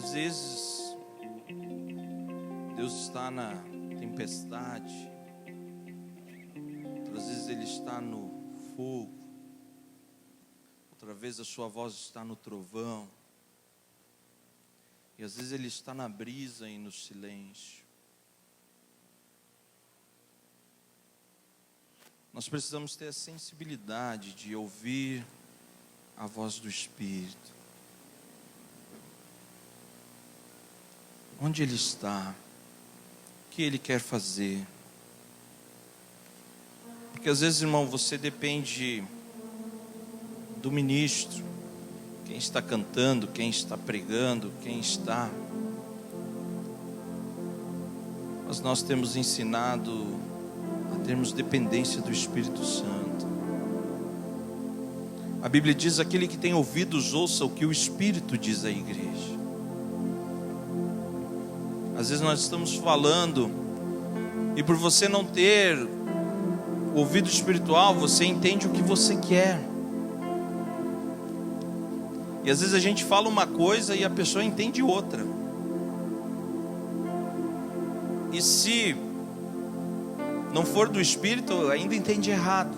Às vezes, Deus está na tempestade, outras vezes Ele está no fogo, outra vez a sua voz está no trovão, e às vezes Ele está na brisa e no silêncio. Nós precisamos ter a sensibilidade de ouvir a voz do Espírito. Onde Ele está? O que Ele quer fazer? Porque às vezes, irmão, você depende do ministro, quem está cantando, quem está pregando, quem está. Mas nós temos ensinado a termos dependência do Espírito Santo. A Bíblia diz: aquele que tem ouvidos, ouça o que o Espírito diz à igreja. Às vezes nós estamos falando, e por você não ter ouvido espiritual, você entende o que você quer. E às vezes a gente fala uma coisa e a pessoa entende outra. E se não for do Espírito, ainda entende errado.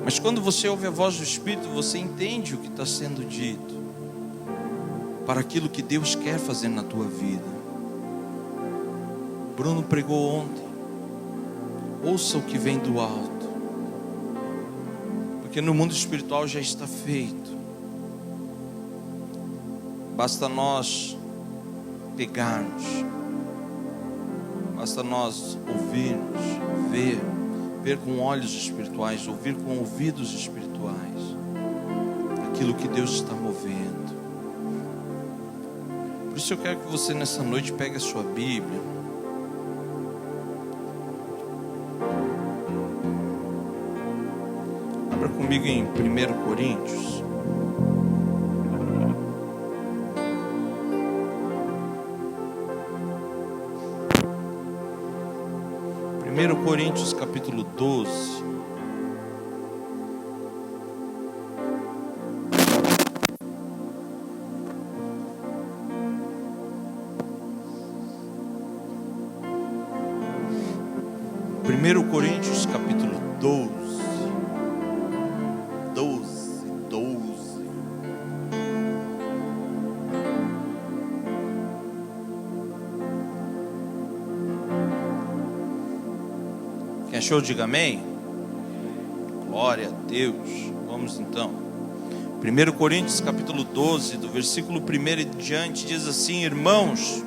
Mas quando você ouve a voz do Espírito, você entende o que está sendo dito, para aquilo que Deus quer fazer na tua vida. Bruno pregou ontem: ouça o que vem do alto, porque no mundo espiritual já está feito. Basta nós pegarmos, basta nós ouvirmos, ver com olhos espirituais, ouvir com ouvidos espirituais aquilo que Deus está movendo. Por isso eu quero que você nessa noite pegue a sua Bíblia. Abra comigo em 1 Coríntios. Coríntios capítulo 12. Primeiro Coríntios capítulo 12. Quem achou, diga amém. Glória a Deus. Vamos então. 1 Coríntios capítulo 12, do versículo 1 em diante, diz assim: irmãos,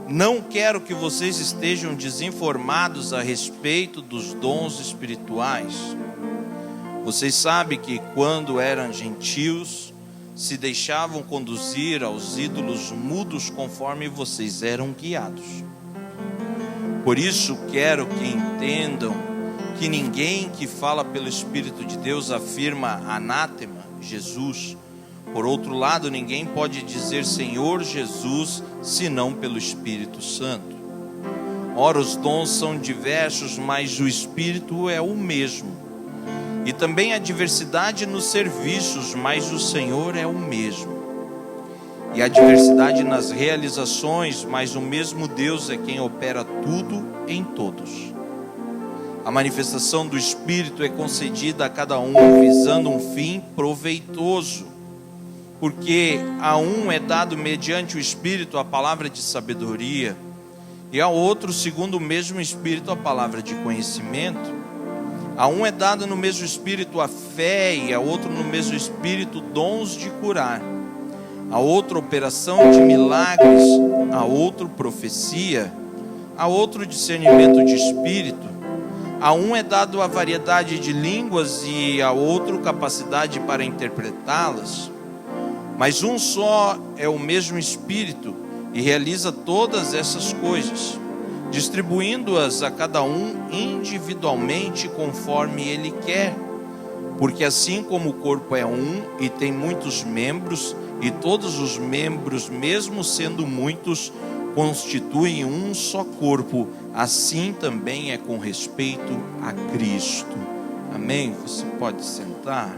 não quero que vocês estejam desinformados a respeito dos dons espirituais. Vocês sabem que quando eram gentios, se deixavam conduzir aos ídolos mudos conforme vocês eram guiados. Por isso quero que entendam que ninguém que fala pelo Espírito de Deus afirma anátema, Jesus. Por outro lado, ninguém pode dizer Senhor Jesus, senão pelo Espírito Santo. Ora, os dons são diversos, mas o Espírito é o mesmo. E também há diversidade nos serviços, mas o Senhor é o mesmo. E há diversidade nas realizações, mas o mesmo Deus é quem opera tudo em todos. A manifestação do Espírito é concedida a cada um, visando um fim proveitoso. Porque a um é dado mediante o Espírito a palavra de sabedoria, e a outro, segundo o mesmo Espírito, a palavra de conhecimento. A um é dado no mesmo Espírito a fé, e a outro no mesmo Espírito dons de curar. A outro operação de milagres, a outro profecia, a outro discernimento de espírito. A um é dado a variedade de línguas e a outro capacidade para interpretá-las. Mas um só é o mesmo Espírito e realiza todas essas coisas, distribuindo-as a cada um individualmente conforme Ele quer. Porque assim como o corpo é um e tem muitos membros, e todos os membros, mesmo sendo muitos, constituem um só corpo, assim também é com respeito a Cristo. Amém? Você pode sentar.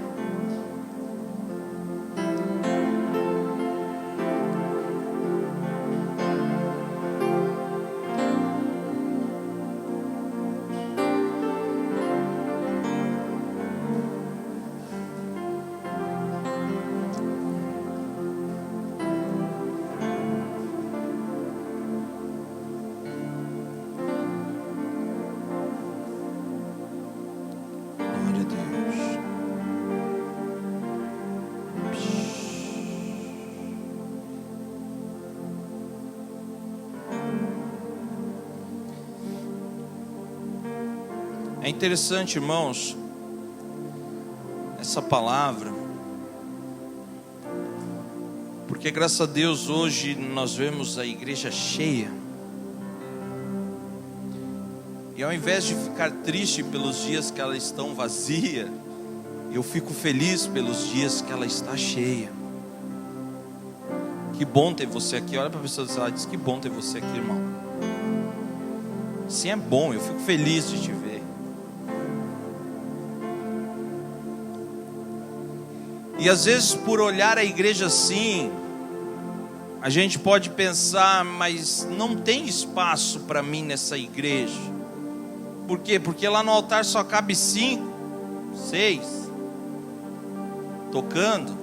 É interessante, irmãos, essa palavra, porque graças a Deus hoje nós vemos a igreja cheia. E ao invés de ficar triste pelos dias que ela está vazia, eu fico feliz pelos dias que ela está cheia. Que bom ter você aqui. Olha para a pessoa e diz: que bom ter você aqui, irmão. Sim, é bom, eu fico feliz de te ver. E às vezes, por olhar a igreja assim, a gente pode pensar: mas não tem espaço para mim nessa igreja. Por quê? Porque lá no altar só cabe 5, 6 tocando,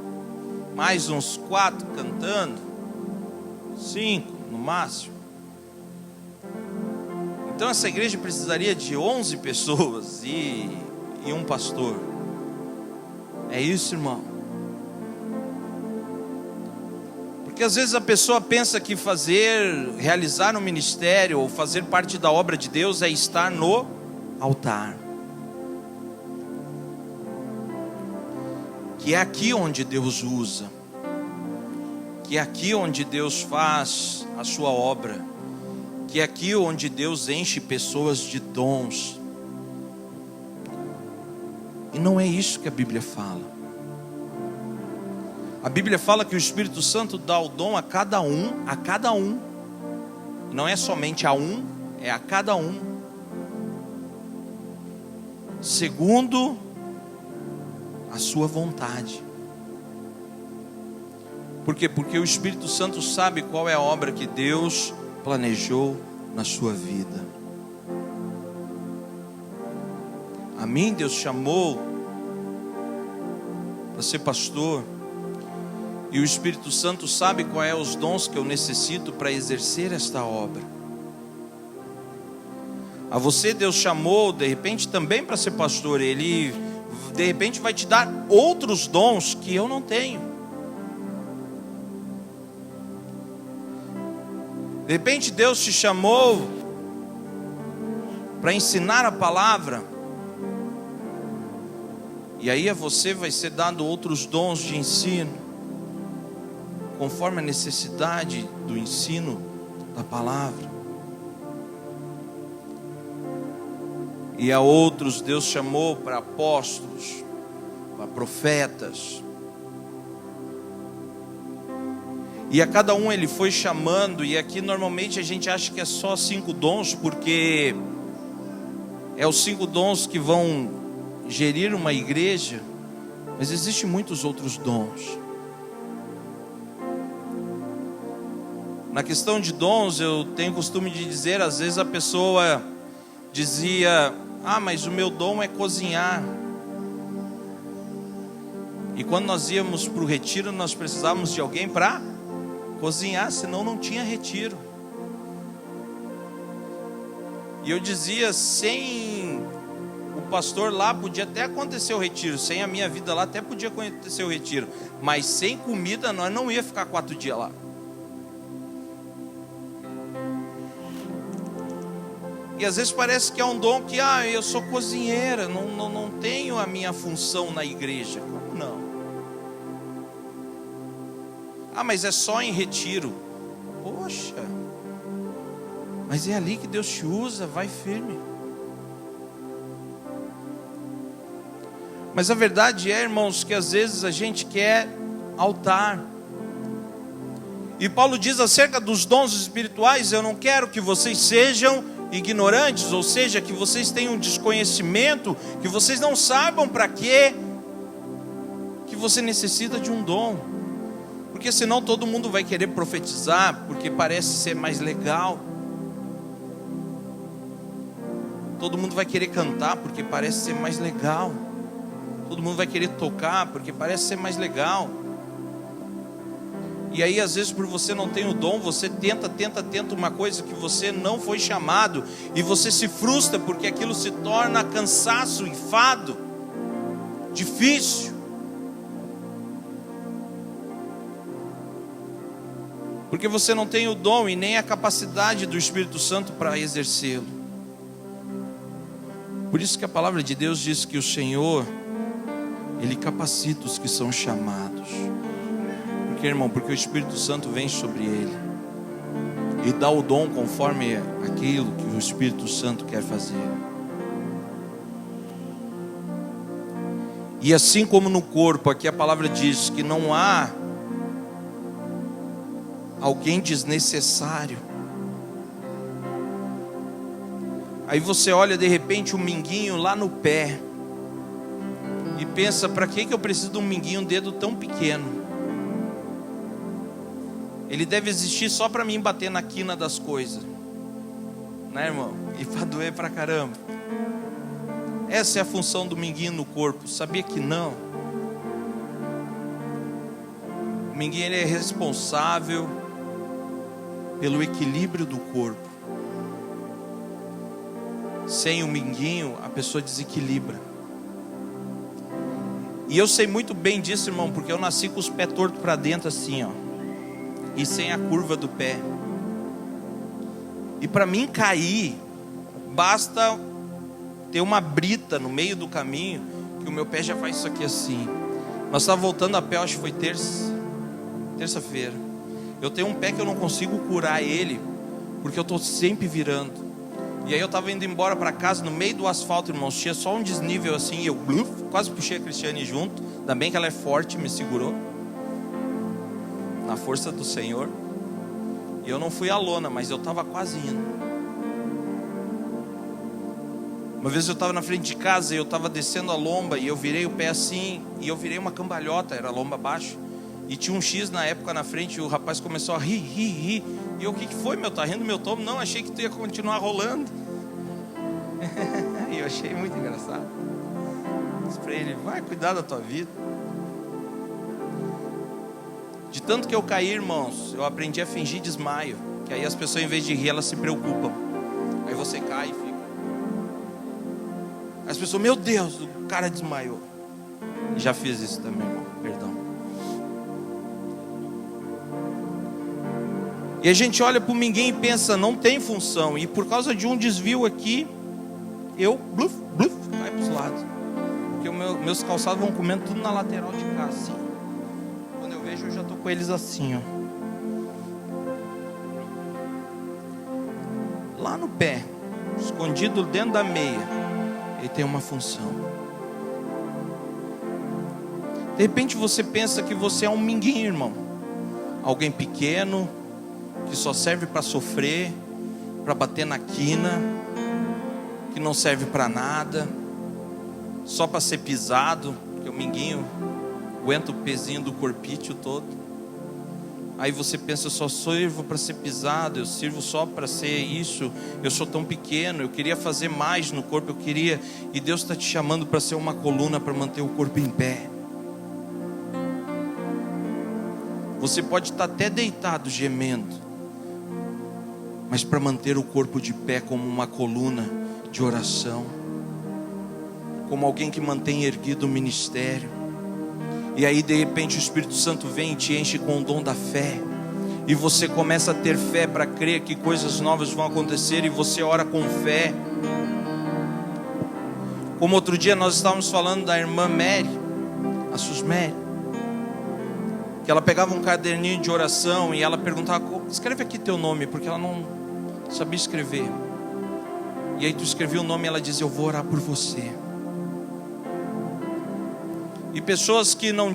mais uns 4 cantando, 5 no máximo. Então essa igreja precisaria de 11 pessoas e um pastor. É isso, irmão. Porque às vezes a pessoa pensa que realizar um ministério ou fazer parte da obra de Deus é estar no altar. Que é aqui onde Deus usa, que é aqui onde Deus faz a sua obra, que é aqui onde Deus enche pessoas de dons. E não é isso que a Bíblia fala. A Bíblia fala que o Espírito Santo dá o dom a cada um. Não é somente a um, é a cada um. Segundo a sua vontade. Por quê? Porque o Espírito Santo sabe qual é a obra que Deus planejou na sua vida. A mim Deus chamou para ser pastor. E o Espírito Santo sabe qual é os dons que eu necessito para exercer esta obra. A você Deus chamou, de repente, também para ser pastor. Ele, de repente, vai te dar outros dons que eu não tenho. De repente, Deus te chamou para ensinar a palavra. E aí a você vai ser dado outros dons de ensino, conforme a necessidade do ensino da palavra. E a outros Deus chamou para apóstolos, para profetas. E a cada um Ele foi chamando. E aqui normalmente a gente acha que é só 5 dons, porque é os 5 dons que vão gerir uma igreja. Mas existem muitos outros dons. Na questão de dons, eu tenho costume de dizer, às vezes a pessoa dizia: mas o meu dom é cozinhar. E quando nós íamos para o retiro, nós precisávamos de alguém para cozinhar, senão não tinha retiro. E eu dizia: sem o pastor lá podia até acontecer o retiro, sem a minha vida lá até podia acontecer o retiro, mas sem comida nós não ia ficar 4 dias lá. E às vezes parece que é um dom que, eu sou cozinheira, não tenho a minha função na igreja. Como não? Mas é só em retiro. Poxa, mas é ali que Deus te usa, vai firme. Mas a verdade é, irmãos, que às vezes a gente quer altar. E Paulo diz acerca dos dons espirituais: eu não quero que vocês sejam ignorantes, ou seja, que vocês tenham desconhecimento, que vocês não saibam para quê que você necessita de um dom. Porque senão todo mundo vai querer profetizar, porque parece ser mais legal. Todo mundo vai querer cantar, porque parece ser mais legal. Todo mundo vai querer tocar, porque parece ser mais legal. E aí às vezes por você não ter o dom, você tenta uma coisa que você não foi chamado, e você se frustra porque aquilo se torna cansaço, enfado, difícil. Porque você não tem o dom e nem a capacidade do Espírito Santo para exercê-lo. Por isso que a palavra de Deus diz que o Senhor, Ele capacita os que são chamados. Porque, irmão, porque o Espírito Santo vem sobre ele e dá o dom conforme aquilo que o Espírito Santo quer fazer. E assim como no corpo, aqui a palavra diz que não há alguém desnecessário. Aí você olha de repente um minguinho lá no pé e pensa, para que eu preciso de um minguinho, um dedo tão pequeno? Ele deve existir só para mim bater na quina das coisas, né, irmão? E para doer pra caramba. Essa é a função do minguinho no corpo. Sabia que não? O minguinho, ele é responsável pelo equilíbrio do corpo. Sem o minguinho, a pessoa desequilibra. E eu sei muito bem disso, irmão, porque eu nasci com os pés tortos para dentro assim, ó, e sem a curva do pé. E para mim cair, basta ter uma brita no meio do caminho, que o meu pé já faz isso aqui assim. Nós estávamos voltando a pé, acho que foi terça-feira. Eu tenho um pé que eu não consigo curar ele, porque eu estou sempre virando. E aí eu estava indo embora para casa, no meio do asfalto, irmãos, tinha só um desnível assim, e eu quase puxei a Cristiane junto. Ainda bem que ela é forte, me segurou na força do Senhor. E eu não fui à lona, mas eu estava quase indo. Uma vez eu estava na frente de casa e eu estava descendo a lomba e eu virei o pé assim, e eu virei uma cambalhota, era a lomba abaixo, e tinha um X na época na frente, e o rapaz começou a rir, e eu, o que foi, meu, tá rindo meu tombo? Não, achei que tu ia continuar rolando. E eu achei muito engraçado. Disse para ele, vai cuidar da tua vida. De tanto que eu caí, irmãos, eu aprendi a fingir desmaio, que aí as pessoas, em vez de rir, elas se preocupam. Aí você cai e fica. As pessoas, meu Deus, o cara desmaiou. Já fiz isso também, irmão, perdão. E a gente olha para o minguinho e pensa, não tem função. E por causa de um desvio aqui, eu cai para os lados. Porque meus calçados vão comendo tudo na lateral de cá, assim. Quando eu vejo, eu já estou com eles assim, ó. Lá no pé, escondido dentro da meia, ele tem uma função. De repente você pensa que você é um minguinho, irmão. Alguém pequeno, que só serve para sofrer, para bater na quina, que não serve para nada, só para ser pisado, porque o minguinho aguenta o pezinho do corpício todo. Aí você pensa, eu só sirvo para ser pisado, eu sirvo só para ser isso, eu sou tão pequeno, eu queria fazer mais no corpo, e Deus está te chamando para ser uma coluna, para manter o corpo em pé. Você pode estar até deitado, gemendo, mas para manter o corpo de pé como uma coluna de oração, como alguém que mantém erguido o ministério. E aí de repente o Espírito Santo vem e te enche com o dom da fé, e você começa a ter fé para crer que coisas novas vão acontecer, e você ora com fé. Como outro dia nós estávamos falando da irmã Mary, a Susmere, que ela pegava um caderninho de oração e ela perguntava, escreve aqui teu nome, porque ela não sabia escrever. E aí tu escrevia o nome e ela dizia, eu vou orar por você. E pessoas que não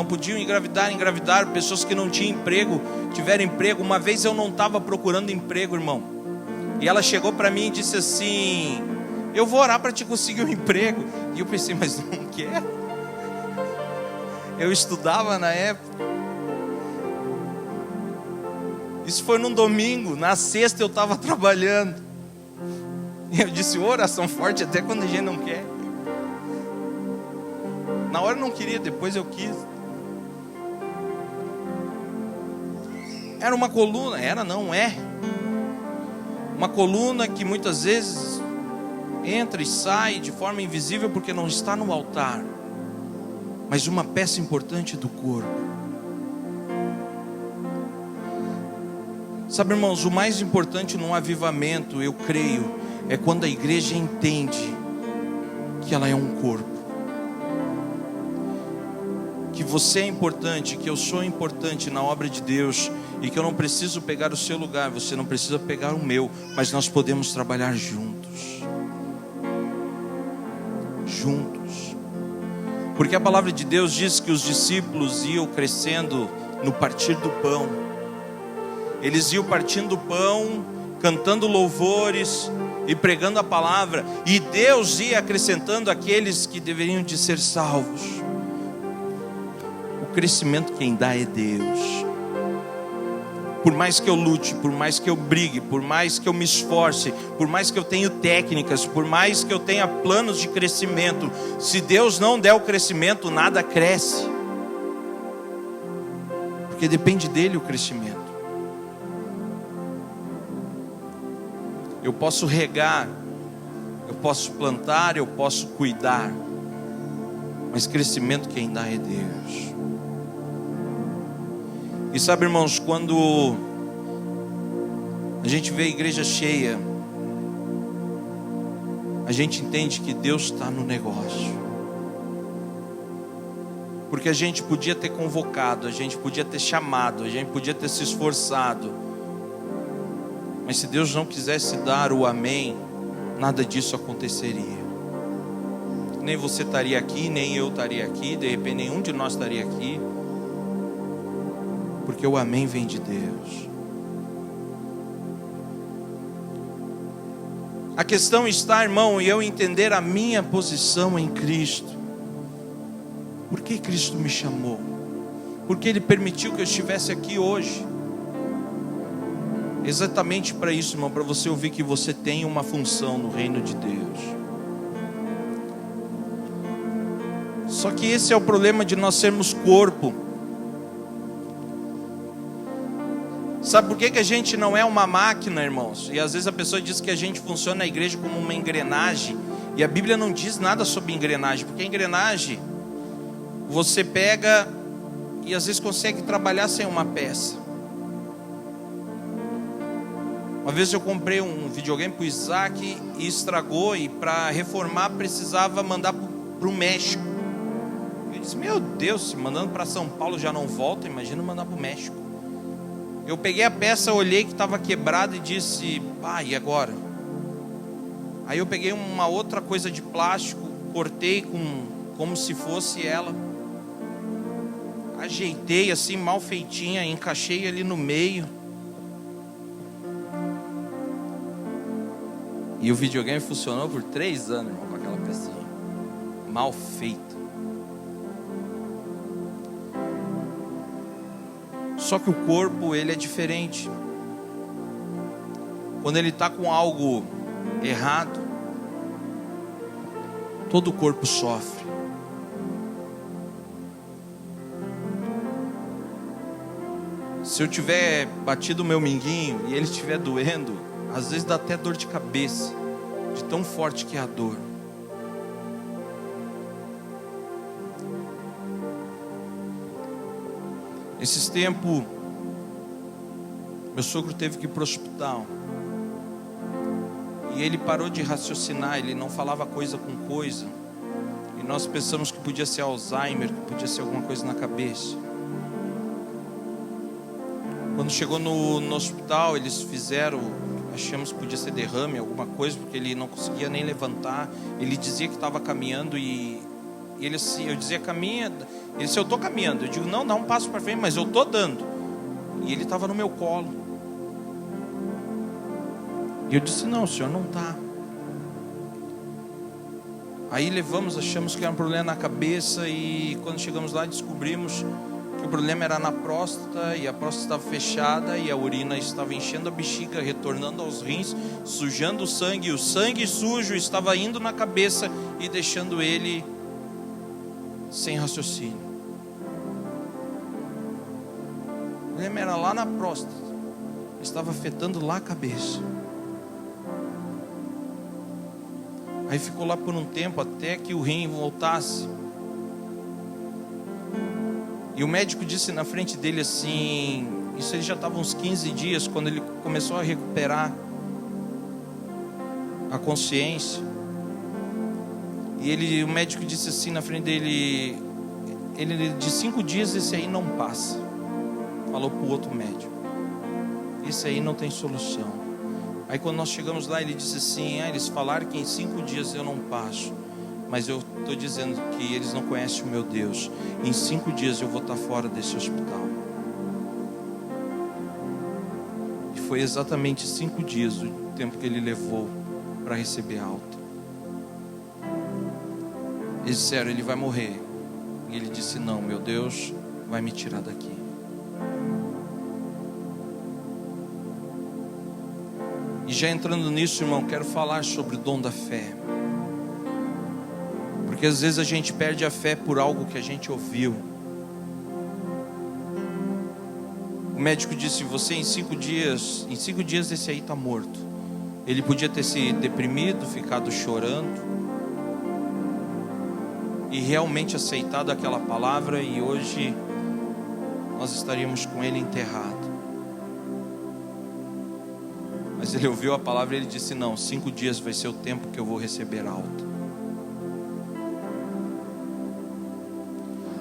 podiam engravidaram. Pessoas que não tinham emprego, tiveram emprego. Uma vez eu não estava procurando emprego, irmão, e ela chegou para mim e disse assim, eu vou orar para te conseguir um emprego. E eu pensei, mas não quero. Eu estudava na época. Isso foi num domingo. Na sexta eu estava trabalhando. E eu disse, oração forte até quando a gente não quer. Na hora eu não queria, depois eu quis. Era uma coluna, é uma coluna que muitas vezes entra e sai de forma invisível porque não está no altar, mas uma peça importante do corpo. Sabe, irmãos, o mais importante num avivamento, eu creio, é quando a igreja entende que ela é um corpo. Que você é importante, que eu sou importante na obra de Deus, e que eu não preciso pegar o seu lugar, você não precisa pegar o meu, mas nós podemos trabalhar juntos. Juntos. Porque a palavra de Deus diz que os discípulos iam crescendo no partir do pão. Eles iam partindo o pão, cantando louvores e pregando a palavra, e Deus ia acrescentando aqueles que deveriam de ser salvos. O crescimento quem dá é Deus. Por mais que eu lute, por mais que eu brigue, por mais que eu me esforce, por mais que eu tenha técnicas, por mais que eu tenha planos de crescimento, se Deus não der o crescimento, nada cresce. Porque depende dele o crescimento. Eu posso regar, eu posso plantar, eu posso cuidar, mas crescimento quem dá é Deus. E sabe, irmãos, quando a gente vê a igreja cheia, a gente entende que Deus está no negócio. Porque a gente podia ter convocado, a gente podia ter chamado, a gente podia ter se esforçado, mas se Deus não quisesse dar o amém, nada disso aconteceria. Nem você estaria aqui, nem eu estaria aqui, de repente nenhum de nós estaria aqui. Porque o amém vem de Deus. A questão está, irmão, em eu entender a minha posição em Cristo. Por que Cristo me chamou? Porque Ele permitiu que eu estivesse aqui hoje. Exatamente para isso, irmão, para você ouvir que você tem uma função no reino de Deus. Só que esse é o problema de nós sermos corpo. Sabe por que a gente não é uma máquina, irmãos? E às vezes a pessoa diz que a gente funciona na igreja como uma engrenagem. E a Bíblia não diz nada sobre engrenagem. Porque a engrenagem, você pega e às vezes consegue trabalhar sem uma peça. Uma vez eu comprei um videogame para o Isaac e estragou. E para reformar precisava mandar para o México. Eu disse, meu Deus, se mandando para São Paulo já não volta, imagina mandar para o México. Eu peguei a peça, olhei que estava quebrada e disse, e agora? Aí eu peguei uma outra coisa de plástico, cortei como se fosse ela, ajeitei assim, mal feitinha, encaixei ali no meio. E o videogame funcionou por 3 anos, irmão, com aquela pecinha, mal feita. Só que o corpo, ele é diferente. Quando ele está com algo errado, todo o corpo sofre. Se eu tiver batido o meu minguinho e ele estiver doendo, às vezes dá até dor de cabeça, de tão forte que é a dor. Esses tempos, meu sogro teve que ir para o hospital. E ele parou de raciocinar, ele não falava coisa com coisa. E nós pensamos que podia ser Alzheimer, que podia ser alguma coisa na cabeça. Quando chegou no hospital, eles achamos que podia ser derrame, alguma coisa, porque ele não conseguia nem levantar. Ele dizia que estava caminhando e ele assim, eu dizia caminha. Ele disse, eu estou caminhando. Eu digo, não, dá um passo para frente, mas eu estou dando. E ele estava no meu colo. E eu disse, não, o senhor não está. Aí levamos, achamos que era um problema na cabeça. E quando chegamos lá descobrimos que o problema era na próstata. E a próstata estava fechada e a urina estava enchendo a bexiga, retornando aos rins, sujando o sangue. E o sangue sujo estava indo na cabeça e deixando ele sem raciocínio. O problema era lá na próstata, estava afetando lá a cabeça. Aí ficou lá por um tempo até que o rim voltasse. E o médico disse na frente dele assim, isso ele já estava uns 15 dias, quando ele começou a recuperar a consciência. E o médico disse assim na frente dele, de 5 dias esse aí não passa. Falou para o outro médico, esse aí não tem solução. Aí quando nós chegamos lá, ele disse assim, eles falaram que em 5 dias eu não passo, mas eu estou dizendo que eles não conhecem o meu Deus. Em 5 dias eu vou estar fora desse hospital. E foi exatamente 5 dias o tempo que ele levou para receber alta. Eles disseram, ele vai morrer. E ele disse, não, meu Deus vai me tirar daqui. E já entrando nisso, irmão, quero falar sobre o dom da fé. Porque às vezes a gente perde a fé por algo que a gente ouviu. O médico disse, você em 5 dias esse aí está morto. Ele podia ter se deprimido, ficado chorando, e realmente aceitado aquela palavra, e hoje nós estaríamos com ele enterrado. Mas ele ouviu a palavra e ele disse, não, 5 dias vai ser o tempo que eu vou receber alta.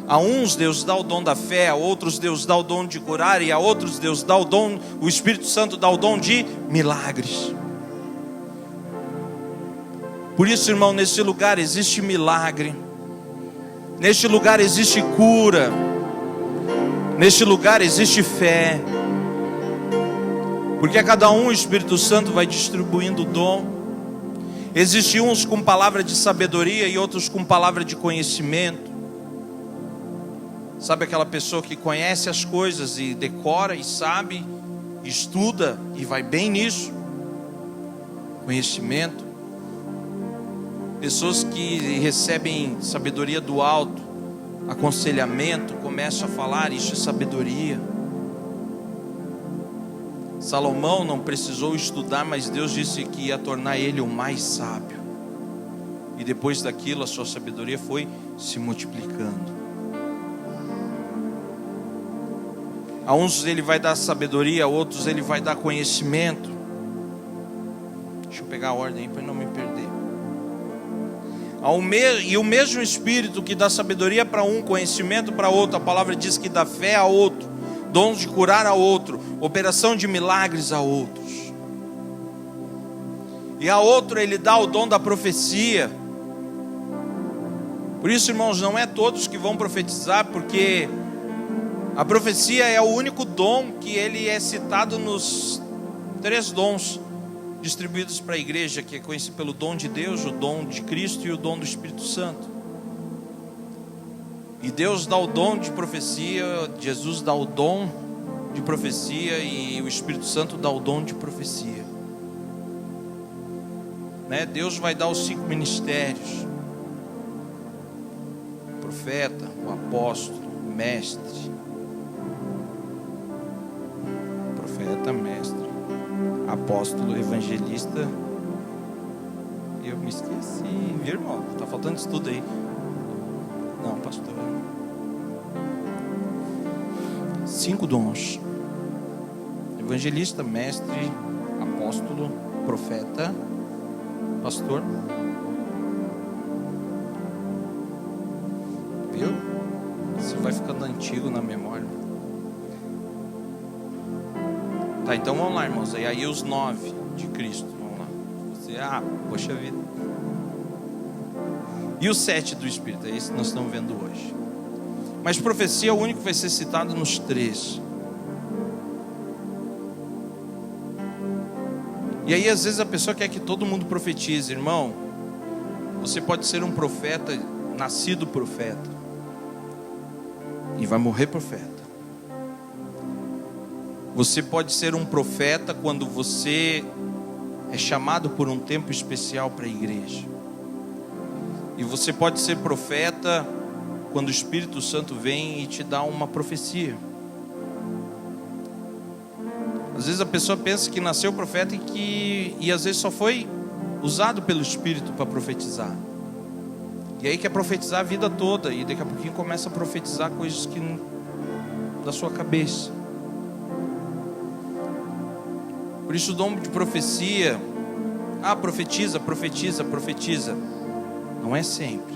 A uns Deus dá o dom da fé, a outros Deus dá o dom de curar, e a outros Deus dá o Espírito Santo dá o dom de milagres. Por isso, irmão, nesse lugar existe milagre. Neste lugar existe cura. Neste lugar existe fé. Porque a cada um o Espírito Santo vai distribuindo o dom. Existem uns com palavra de sabedoria e outros com palavra de conhecimento. Sabe aquela pessoa que conhece as coisas e decora e sabe, estuda e vai bem nisso? Conhecimento. Pessoas que recebem sabedoria do alto, aconselhamento, começam a falar, isso é sabedoria. Salomão não precisou estudar, mas Deus disse que ia tornar ele o mais sábio. E depois daquilo a sua sabedoria foi se multiplicando. A uns ele vai dar sabedoria, a outros ele vai dar conhecimento. Deixa eu pegar a ordem aí para não me perder. E o mesmo Espírito que dá sabedoria para um, conhecimento para outro, a palavra diz que dá fé a outro, dons de curar a outro, operação de milagres a outros. E a outro ele dá o dom da profecia. Por isso, irmãos, não é todos que vão profetizar, porque a profecia é o único dom que ele é citado nos 3 dons distribuídos para a igreja, que é conhecido pelo dom de Deus, o dom de Cristo e o dom do Espírito Santo. E Deus dá o dom de profecia, Jesus dá o dom de profecia e o Espírito Santo dá o dom de profecia. Deus vai dar os 5 ministérios: o profeta, o apóstolo, o mestre. Profeta, mestre, apóstolo, evangelista. Eu me esqueci, viu, irmão? Tá faltando estudo aí. Não, pastor. 5 dons: evangelista, mestre, apóstolo, profeta, pastor. Viu? Você vai ficando antigo na memória. Tá, então vamos lá, irmãos. E aí os 9 de Cristo. Vamos lá. Poxa vida. E o 7 do Espírito, é esse que nós estamos vendo hoje. Mas profecia é o único que vai ser citado nos 3. E aí às vezes a pessoa quer que todo mundo profetize. Irmão, você pode ser um profeta, nascido profeta, e vai morrer profeta. Você pode ser um profeta quando você é chamado por um tempo especial para a igreja. E você pode ser profeta quando o Espírito Santo vem e te dá uma profecia. Às vezes a pessoa pensa que nasceu profeta e às vezes só foi usado pelo Espírito para profetizar. E aí quer profetizar a vida toda, e daqui a pouquinho começa a profetizar coisas que da sua cabeça. Por isso o dom de profecia, profetiza. Não é sempre.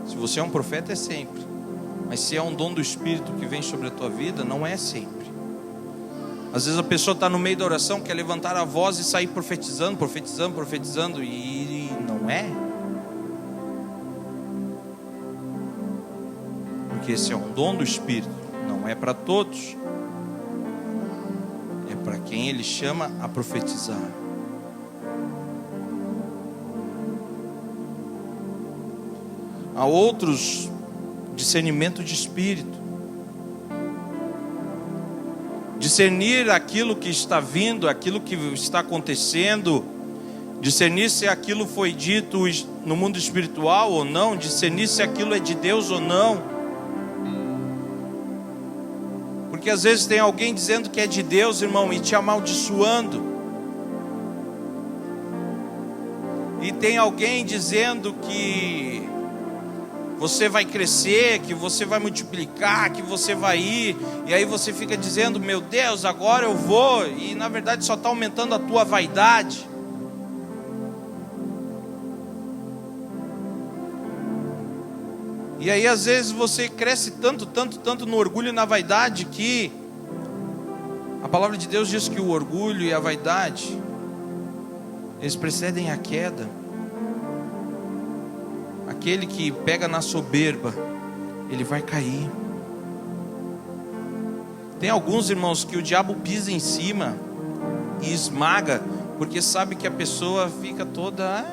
Se você é um profeta, é sempre. Mas se é um dom do Espírito que vem sobre a tua vida, não é sempre. Às vezes a pessoa está no meio da oração, quer levantar a voz e sair profetizando, e não é. Porque esse é um dom do Espírito, não é para todos. É para quem Ele chama a profetizar. Há outros discernimento de espírito. Discernir aquilo que está vindo, aquilo que está acontecendo, discernir se aquilo foi dito no mundo espiritual ou não, discernir se aquilo é de Deus ou não. Porque às vezes tem alguém dizendo que é de Deus, irmão, e te amaldiçoando. E tem alguém dizendo que você vai crescer, que você vai multiplicar, que você vai ir, e aí você fica dizendo, meu Deus, agora eu vou, e na verdade só está aumentando a tua vaidade. E aí às vezes você cresce tanto no orgulho e na vaidade, que a palavra de Deus diz que o orgulho e a vaidade, eles precedem a queda. Aquele que pega na soberba, ele vai cair. Tem alguns irmãos que o diabo pisa em cima e esmaga, porque sabe que a pessoa fica toda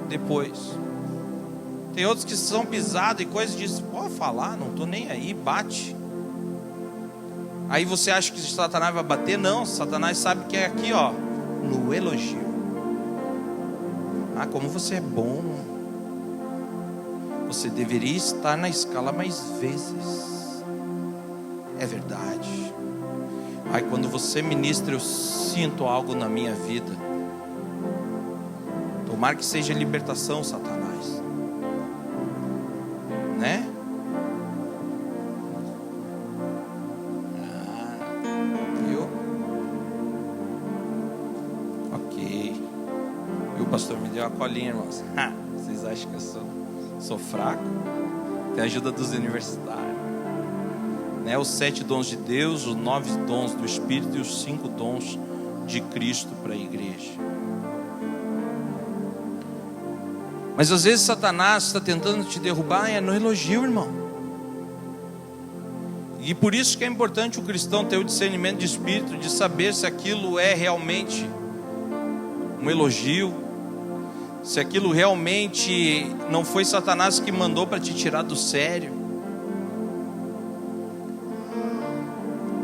depois. Tem outros que são pisados e coisas disso, pode falar, não estou nem aí, bate. Aí você acha que Satanás vai bater? Não, Satanás sabe que é aqui, ó, no elogio. Ah, como você é bom. Você deveria estar na escala mais vezes. É verdade. Ai, quando você ministra, eu sinto algo na minha vida. Tomara que seja libertação, Satanás. Né? Viu? Ok. E o pastor me deu uma colinha, irmãos. Vocês acham que eu sou fraco? Tem a ajuda dos universitários. Né? Os 7 dons de Deus, os 9 dons do Espírito e os 5 dons de Cristo para a igreja. Mas às vezes Satanás está tentando te derrubar, é no elogio, irmão. E por isso que é importante o cristão ter o discernimento de espírito, de saber se aquilo é realmente um elogio, se aquilo realmente não foi Satanás que mandou para te tirar do sério.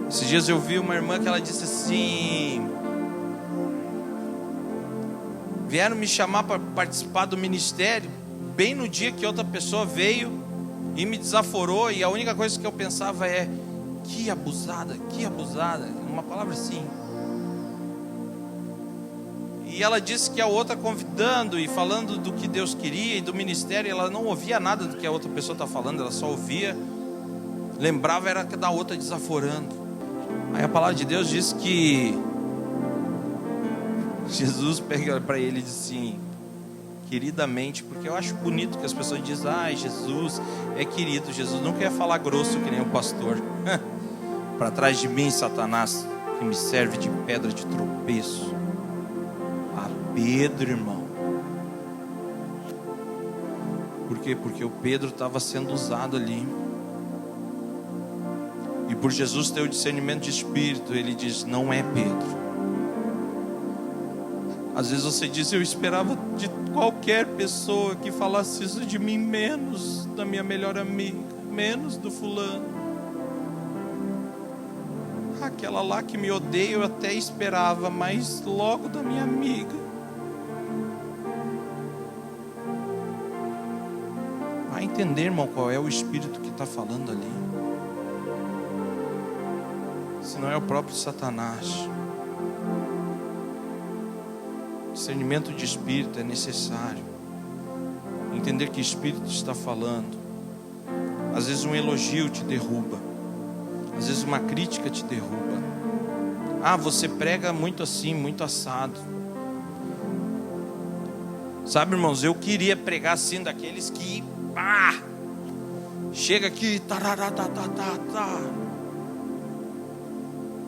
Esses dias eu vi uma irmã que ela disse assim: vieram me chamar para participar do ministério, bem no dia que outra pessoa veio e me desaforou, e a única coisa que eu pensava é: que abusada, uma palavra assim. E ela disse que a outra convidando e falando do que Deus queria e do ministério, ela não ouvia nada do que a outra pessoa está falando, ela só ouvia, lembrava era da outra desaforando. Aí a palavra de Deus diz que Jesus pega para ele e diz assim, queridamente, porque eu acho bonito que as pessoas dizem: ai, Jesus é querido. Jesus não quer falar grosso que nem o pastor. Para trás de mim, Satanás, que me serve de pedra de tropeço. A Pedro, irmão. Por quê? Porque o Pedro estava sendo usado ali. E por Jesus ter o discernimento de espírito, ele diz: não é Pedro. Às vezes você diz: eu esperava de qualquer pessoa que falasse isso de mim, menos da minha melhor amiga, menos do fulano. Aquela lá que me odeia eu até esperava, mas logo da minha amiga. Vai entender, irmão, qual é o espírito que está falando ali. Se não é o próprio Satanás. Discernimento de espírito é necessário. Entender que espírito está falando. Às vezes um elogio te derruba. Às vezes uma crítica te derruba. Ah, você prega muito assim, muito assado. Sabe, irmãos, eu queria pregar assim, daqueles que chega aqui,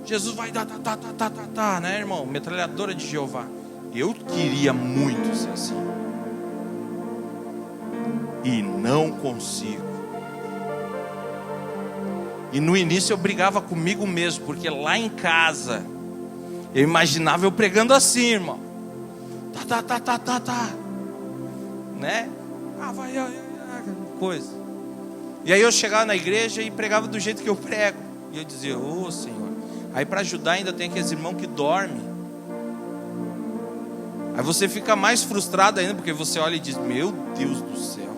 Jesus vai dar, né, irmão? Metralhadora de Jeová. Eu queria muito ser assim. E não consigo. E no início eu brigava comigo mesmo, porque lá em casa eu imaginava eu pregando assim, irmão. Né? Vai, coisa. E aí eu chegava na igreja e pregava do jeito que eu prego. E eu dizia, ô Senhor. Aí para ajudar ainda tem aqueles irmãos que dormem. Aí você fica mais frustrado ainda, porque você olha e diz, meu Deus do céu.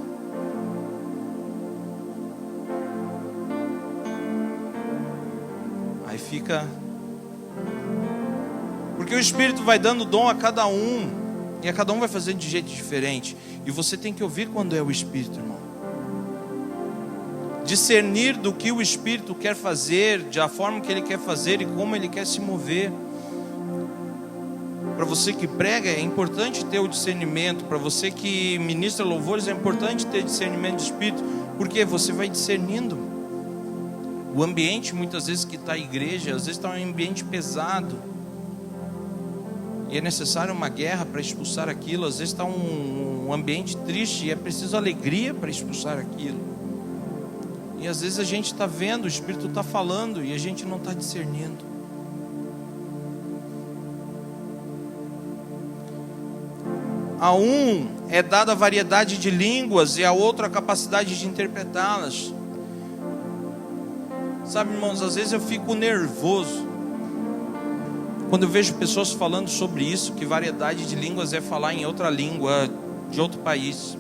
Aí fica... Porque o Espírito vai dando dom a cada um, e a cada um vai fazendo de jeito diferente. E você tem que ouvir quando é o Espírito, irmão. Discernir do que o Espírito quer fazer, da forma que Ele quer fazer e como Ele quer se mover. Para você que prega é importante ter o discernimento. Para você que ministra louvores é importante ter discernimento de Espírito. Porque você vai discernindo. O ambiente muitas vezes que está a igreja, às vezes está um ambiente pesado. E é necessário uma guerra para expulsar aquilo. Às vezes está um ambiente triste e é preciso alegria para expulsar aquilo. E às vezes a gente está vendo, o Espírito está falando e a gente não está discernindo. A um é dada a variedade de línguas e a outro a capacidade de interpretá-las. Sabe, irmãos, às vezes eu fico nervoso quando eu vejo pessoas falando sobre isso, que variedade de línguas é falar em outra língua de outro país.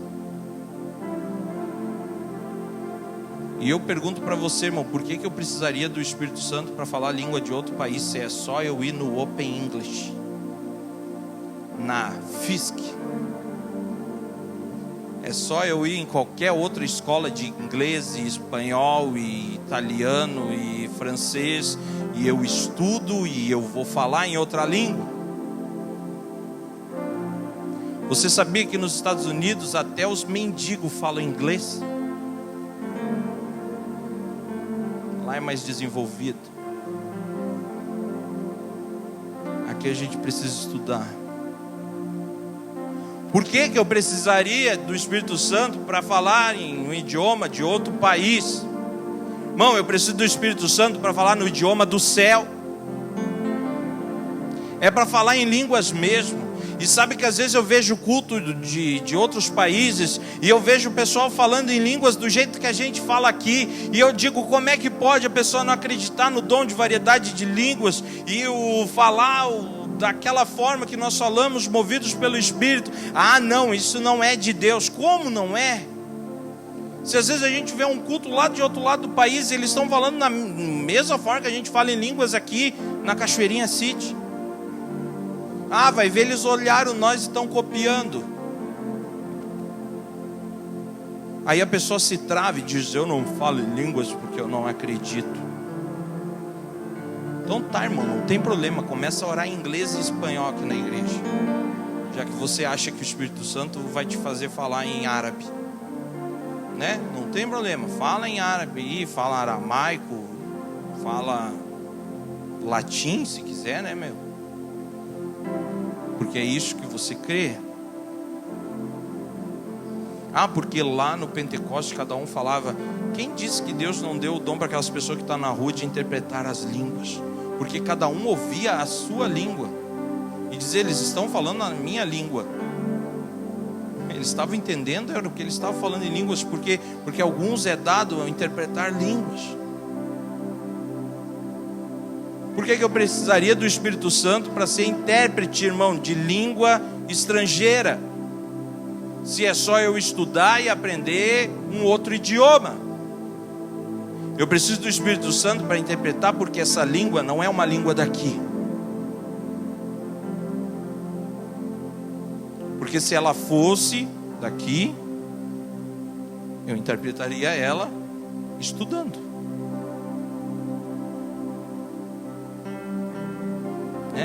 E eu pergunto para você, irmão, por que eu precisaria do Espírito Santo para falar a língua de outro país, se é só eu ir no Open English, na FISC? É só eu ir em qualquer outra escola de inglês, e espanhol, e italiano, e francês, e eu estudo e eu vou falar em outra língua? Você sabia que nos Estados Unidos até os mendigos falam inglês? Lá é mais desenvolvido. Aqui a gente precisa estudar. Por que eu precisaria do Espírito Santo para falar em um idioma de outro país? Irmão, eu preciso do Espírito Santo para falar no idioma do céu. É para falar em línguas mesmo. E sabe que às vezes eu vejo culto de outros países e eu vejo o pessoal falando em línguas do jeito que a gente fala aqui. E eu digo, como é que pode a pessoa não acreditar no dom de variedade de línguas e o falar daquela forma que nós falamos, movidos pelo Espírito? Ah, não, isso não é de Deus. Como não é? Se às vezes a gente vê um culto lá de outro lado do país e eles estão falando na mesma forma que a gente fala em línguas aqui na Cachoeirinha City. Ah, vai ver, eles olharam nós e estão copiando. Aí a pessoa se trava e diz, eu não falo em línguas porque eu não acredito. Então tá, irmão, não tem problema, começa a orar em inglês e espanhol aqui na igreja. Já que você acha que o Espírito Santo vai te fazer falar em árabe, né? Não tem problema, fala em árabe aí, fala aramaico, fala latim se quiser, né, meu? Porque é isso que você crê. Ah, porque lá no Pentecoste cada um falava. Quem disse que Deus não deu o dom para aquelas pessoas que estão na rua de interpretar as línguas? Porque cada um ouvia a sua língua e dizia, eles estão falando a minha língua. Eles estavam entendendo era o que eles estavam falando em línguas. Porque alguns é dado a interpretar línguas. Por que eu precisaria do Espírito Santo para ser intérprete, irmão, de língua estrangeira? Se é só eu estudar e aprender um outro idioma. Eu preciso do Espírito Santo para interpretar, porque essa língua não é uma língua daqui. Porque se ela fosse daqui, eu interpretaria ela estudando.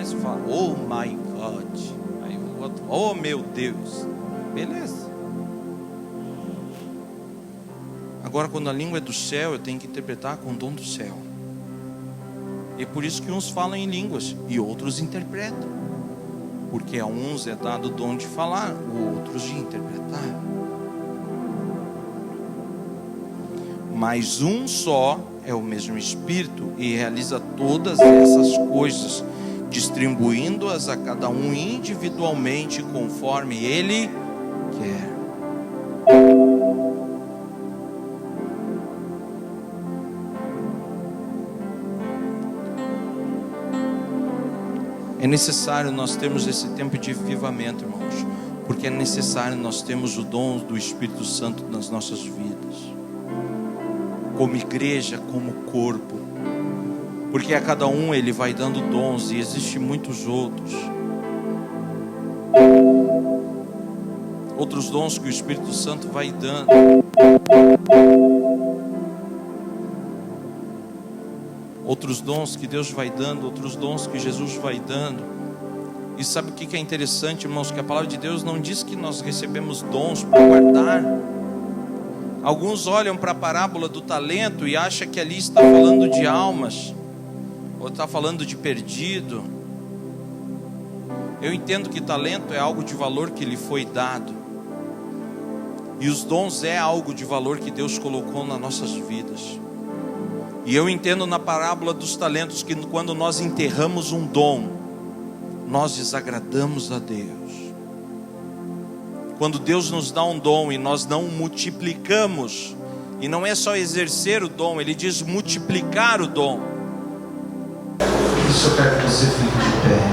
Você fala, oh my God. Aí o outro, oh meu Deus. Beleza. Agora, quando a língua é do céu, eu tenho que interpretar com o dom do céu. E por isso que uns falam em línguas e outros interpretam. Porque a uns é dado o dom de falar, a outros de interpretar. Mas um só é o mesmo Espírito e realiza todas essas coisas, distribuindo-as a cada um individualmente conforme Ele quer. É necessário nós termos esse tempo de avivamento, irmãos, porque é necessário nós termos o dom do Espírito Santo nas nossas vidas, como igreja, como corpo, porque a cada um Ele vai dando dons e existem muitos outros dons que o Espírito Santo vai dando. Outros dons que Deus vai dando, outros dons que Jesus vai dando. E sabe o que é interessante, irmãos? Que a palavra de Deus não diz que nós recebemos dons para guardar. Alguns olham para a parábola do talento e acham que ali está falando de almas, ou está falando de perdido. Eu entendo que talento é algo de valor que lhe foi dado, e os dons é algo de valor que Deus colocou nas nossas vidas. E eu entendo na parábola dos talentos que quando nós enterramos um dom, nós desagradamos a Deus. Quando Deus nos dá um dom e nós não multiplicamos, e não é só exercer o dom, Ele diz multiplicar o dom. Isso eu quero que você fique de pé.